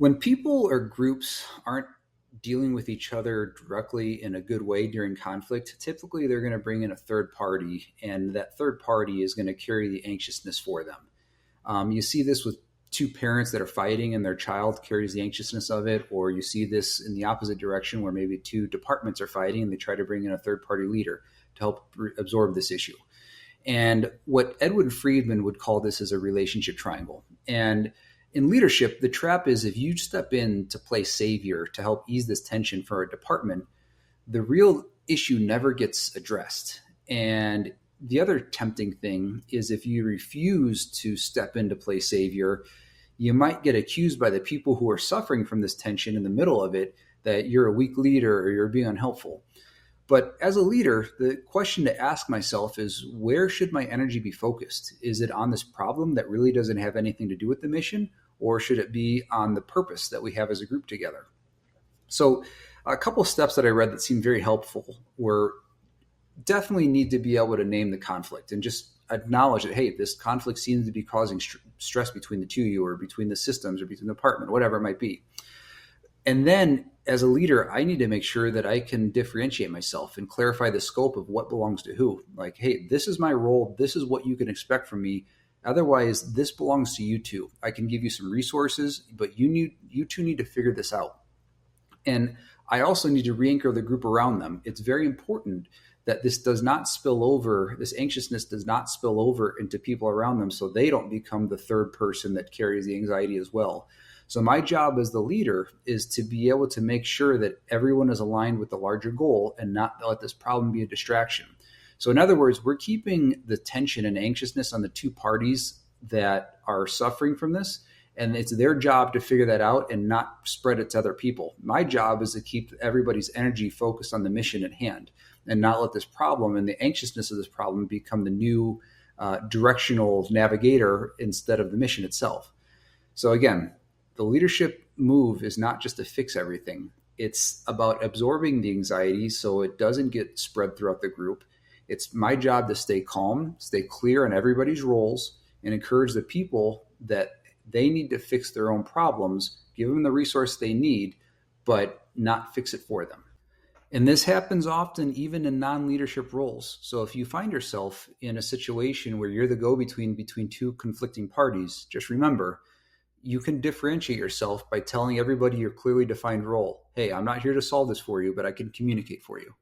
When people or groups aren't dealing with each other directly in a good way during conflict, typically they're going to bring in a third party, and that third party is going to carry the anxiousness for them. You see this with two parents that are fighting and their child carries the anxiousness of it, or you see this in the opposite direction where maybe two departments are fighting and they try to bring in a third party leader to help absorb this issue. And what Edwin Friedman would call this is a relationship triangle. And in leadership, the trap is if you step in to play savior to help ease this tension for a department, the real issue never gets addressed. And the other tempting thing is if you refuse to step in to play savior, you might get accused by the people who are suffering from this tension in the middle of it that you're a weak leader or you're being unhelpful. But as a leader, the question to ask myself is, where should my energy be focused? Is it on this problem that really doesn't have anything to do with the mission, or should it be on the purpose that we have as a group together? So a couple of steps that I read that seemed very helpful were definitely need to be able to name the conflict and just acknowledge that, hey, this conflict seems to be causing stress between the two of you or between the systems or between the department, whatever it might be. And then as a leader, I need to make sure that I can differentiate myself and clarify the scope of what belongs to who. Like, hey, this is my role. This is what you can expect from me. Otherwise, this belongs to you two. I can give you some resources, but you two need to figure this out. And I also need to re-anchor the group around them. It's very important that this does not spill over, this anxiousness does not spill over into people around them so they don't become the third person that carries the anxiety as well. So my job as the leader is to be able to make sure that everyone is aligned with the larger goal and not let this problem be a distraction. So in other words, we're keeping the tension and anxiousness on the two parties that are suffering from this, and it's their job to figure that out and not spread it to other people. My job is to keep everybody's energy focused on the mission at hand and not let this problem and the anxiousness of this problem become the new directional navigator instead of the mission itself. So again, the leadership move is not just to fix everything. It's about absorbing the anxiety so it doesn't get spread throughout the group. It's my job to stay calm, stay clear on everybody's roles, and encourage the people that they need to fix their own problems, give them the resource they need, but not fix it for them. And this happens often even in non-leadership roles. So if you find yourself in a situation where you're the go-between between two conflicting parties, just remember, you can differentiate yourself by telling everybody your clearly defined role. Hey, I'm not here to solve this for you, but I can communicate for you.